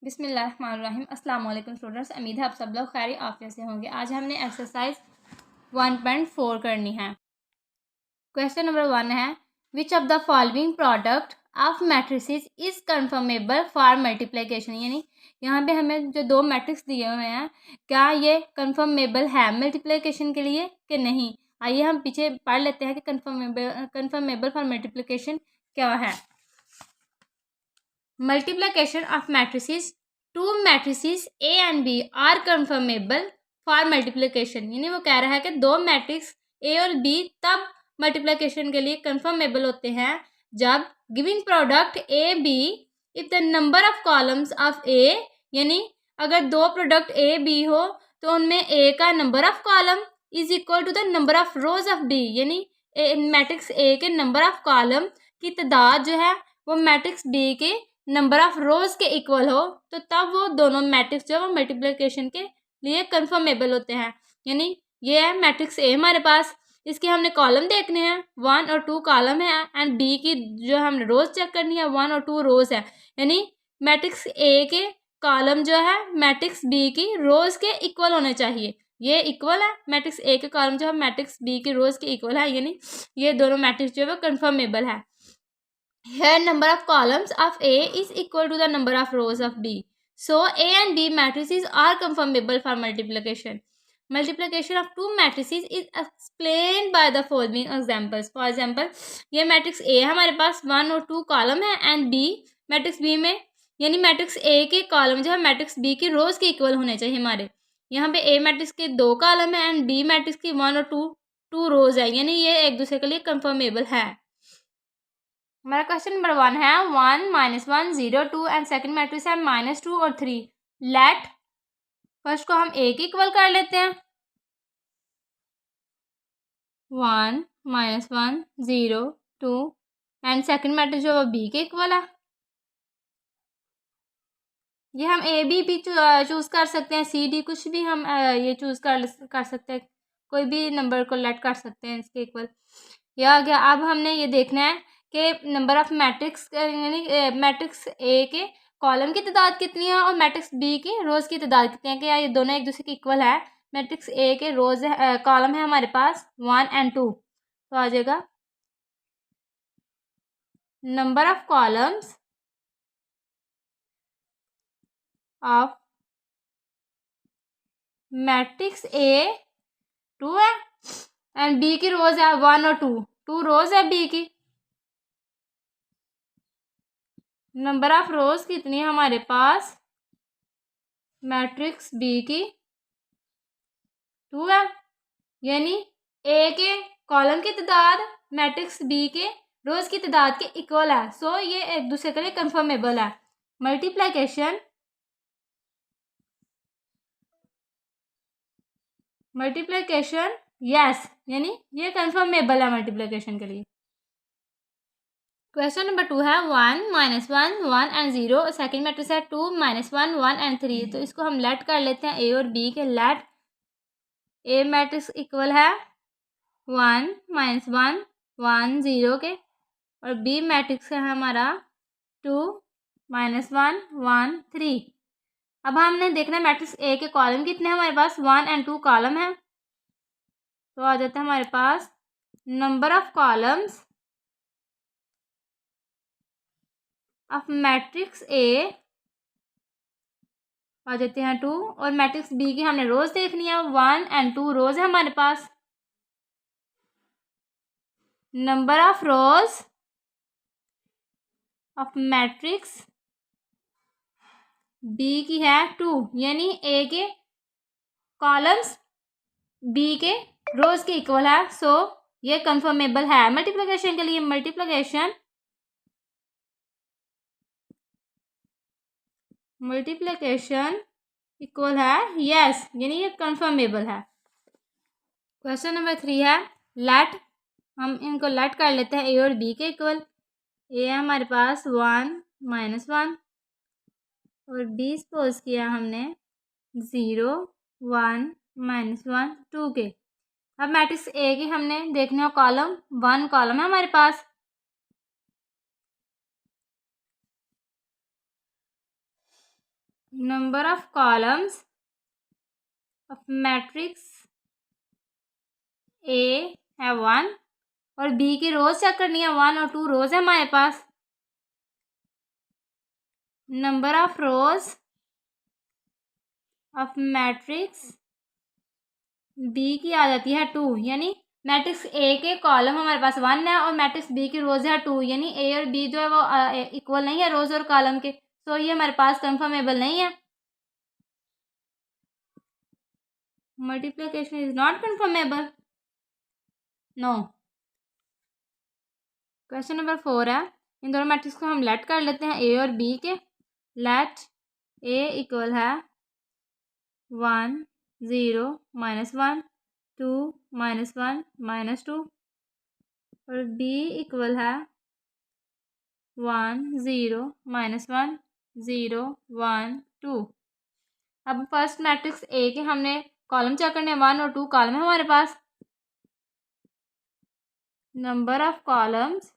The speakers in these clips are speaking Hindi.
बिस्मिल्लाहिर्रहमानिर्रहीम। अस्सलाम वालेकुम स्टूडेंट्स, उम्मीद है आप सब लोग खैर आफियत से होंगे। आज हमने एक्सरसाइज 1.4 करनी है। क्वेश्चन नंबर 1 है, which of the following product of matrices is conformable for multiplication. यानी यहाँ पे हमें जो दो मैट्रिक्स दिए हुए हैं, क्या ये कन्फर्मेबल है मल्टीप्लिकेशन के लिए कि नहीं। आइए हम पीछे पढ़ लेते हैं कि कन्फर्मेबल फॉर मल्टीप्लिकेशन क्या है। Multiplication of matrices, two matrices A and B are conformable for multiplication। यानी वो कह रहा है कि दो मैट्रिक्स A और B तब मल्टीप्लिकेशन के लिए कंफर्मेबल होते हैं जब giving product A B if the number of columns of A, यानी अगर दो प्रोडक्ट A B हो तो उनमें A का number of column is equal to the number of rows of B। यानी मैट्रिक्स A के नंबर ऑफ कॉलम की तादाद जो है वो मैट्रिक्स B के नंबर ऑफ रोज के इक्वल हो, तो तब वो दोनों मैट्रिक्स जो है वो मल्टीप्लिकेशन के लिए कंफर्मेबल होते हैं। यानी ये है मैट्रिक्स ए हमारे पास, इसके हमने कॉलम देखने हैं, 1 और 2 कॉलम है, एंड बी की जो हमने रोज चेक करनी है, 1 और 2 रोज है। यानी मैट्रिक्स ए के कॉलम जो है मैट्रिक्स बी की रोज के इक्वल होने चाहिए। ये इक्वल है, मैट्रिक्स ए के कॉलम जो है मैट्रिक्स बी की रोज के इक्वल है, यानी ये दोनों मैट्रिक्स जो है वो कंफर्मेबल है। Here number of columns of A is equal to the number of rows of B. So A and B matrices are conformable for multiplication. Multiplication of two matrices is explained by the following examples. For example, ये मैट्रिक्स A है हमारे पास, 1 और 2 कॉलम है, एंड B मैट्रिक्स B में, यानी मैट्रिक्स A के कॉलम जो है मैट्रिक्स B की रोज के इक्वल होने चाहिए हमारे। यहाँ पे A मैट्रिक्स के 2 कॉलम है एंड B मैट्रिक्स की 1 और 2 रोज है, यानी ये एक दूसरे के लिए कंफर्मेबल है। हमारा क्वेश्चन नंबर 1 है 1 -1 0 2 एंड सेकंड मैट्रिक्स है -2 और 3। लेट फर्स्ट को हम ए के इक्वल कर लेते हैं, 1 -1 0 2 एंड सेकंड मैट्रिक्स जो है बी के इक्वल है। ये हम ए बी चूज कर सकते हैं, सी डी कुछ भी हम ये चूज कर सकते हैं, कोई भी नंबर को लेट कर सकते हैं इसके इक्वल। यह आ गया। अब हमने ये देखना है कि नंबर ऑफ मैट्रिक्स यानी मैट्रिक्स ए के कॉलम की तादाद कितनी है और मैट्रिक्स बी की रोज की तादाद कितनी है, कि ये दोनों एक दूसरे के इक्वल है। मैट्रिक्स ए के रोज कॉलम है हमारे पास 1 एंड 2, तो आ जाएगा number of columns of matrix ए 2 है एंड बी की रोज है 1 और 2 रोज है बी की। नंबर ऑफ रोज कितनी है हमारे पास, मैट्रिक्स बी की 2 है, यानी ए के कॉलम की तादाद मैट्रिक्स बी के रोज की तादाद के इक्वल है। सो ये एक दूसरे के लिए कंफर्मेबल है। मल्टीप्लिकेशन यस, यानी ये कंफर्मेबल है मल्टीप्लिकेशन के लिए। क्वेश्चन नंबर 2 है 1 -1 1 एंड 0, सेकेंड मैट्रिक्स है 2 -1 1 एंड 3। तो इसको हम लेट कर लेते हैं ए और बी के। लेट ए मैट्रिक्स इक्वल है 1 -1 1 0 के, और बी मैट्रिक्स है हमारा 2 -1 1 3। अब हमने देखना है मैट्रिक्स ए के कॉलम कितने हैं हमारे पास, 1 एंड 2 कॉलम है, तो आ जाता है हमारे पास number of columns of matrix A आ जाते हैं 2, और मैट्रिक्स बी की हमने रोज देखनी है, 1 एंड 2 रोज है हमारे पास। Number of rows of matrix B की है 2, यानी ए के कॉलम्स बी के रोज के इक्वल है। सो ये कंफर्मेबल है मल्टीप्लिकेशन के लिए। मल्टीप्लिकेशन इक्वल है यस, यानी ये कंफर्मेबल है। क्वेश्चन नंबर 3 है लेट, हम इनको लेट कर लेते हैं ए और बी के इक्वल। ए है हमारे पास 1 -1 और बी सपोज किया हमने 0 1 -1 2 के। अब मैट्रिक्स ए की हमने देखने हो कॉलम 1 कॉलम है हमारे पास, number of columns of matrix A है 1 और बी की रोज चेक करनी है 1 और 2 रोज है हमारे पास। Number of rows of matrix B की आ जाती है 2, यानी मैट्रिक्स ए के कॉलम हमारे पास 1 है और मैट्रिक्स बी की रोज है 2, यानी ए और बी जो है वो इक्वल नहीं है रोज और कॉलम के, तो ये हमारे पास कंफर्मेबल नहीं है। Multiplication is not conformable, no. Question number 4 है, इन दोनों मैट्रिक्स को हम लेट कर लेते हैं ए और बी के। लेट ए इक्वल है 1 0 -1 2 -1 -2 और बी इक्वल है 1 0 -1 0 1 2। अब फर्स्ट मैट्रिक्स ए के हमने कॉलम चेक करने 1 और 2 कॉलम है हमारे पास। Number of columns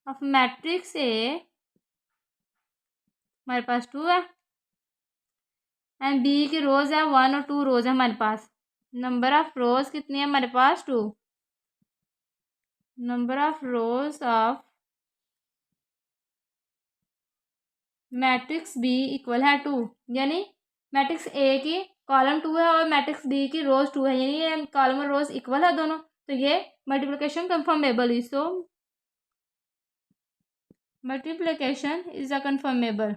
of matrix A हमारे पास 2 है एंड बी की रोज है 1 और 2 रोज है हमारे पास। नंबर ऑफ रोज कितनी है हमारे पास 2। Number of rows of matrix B equal है 2, यानी मैट्रिक्स ए की कॉलम 2 है और मैट्रिक्स बी की रोज 2 है, यानी ये कॉलम और रोज इक्वल है दोनों, तो ये मल्टीप्लिकेशन कंफर्मेबल है। So multiplication is a conformable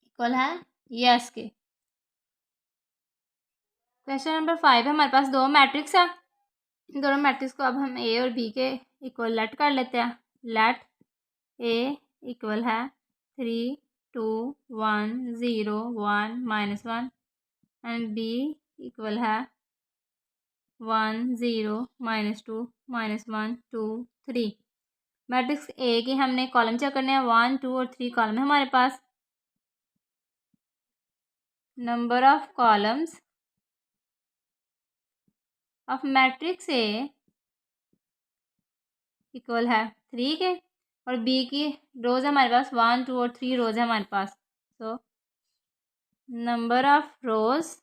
equal है यस के। क्वेश्चन नंबर 5 है, हमारे पास दो मैट्रिक्स है, इन दोनों मैट्रिक्स को अब हम ए और बी के इक्वल लेट कर लेते हैं। लेट ए इक्वल है 3 2 1 0 1 -1 एंड बी इक्वल है 1 0 -2 -1 2 3। मैट्रिक्स ए की हमने कॉलम चेक करने हैं 1 2 और 3 कॉलम है हमारे पास। Number of columns of matrix A equal है 3 के और बी की रोज है हमारे पास 1 2 और 3 रोज है हमारे पास। So number of rows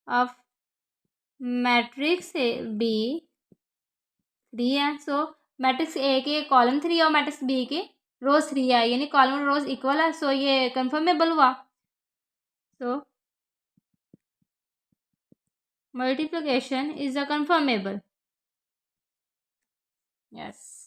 of matrix A B 3 है। सो मैट्रिक्स ए के कॉलम 3 और मैट्रिक्स बी के रोज 3 है, यानी कॉलम और रोज इक्वल है, सो ये कंफर्मेबल हुआ। So multiplication is a conformable, yes.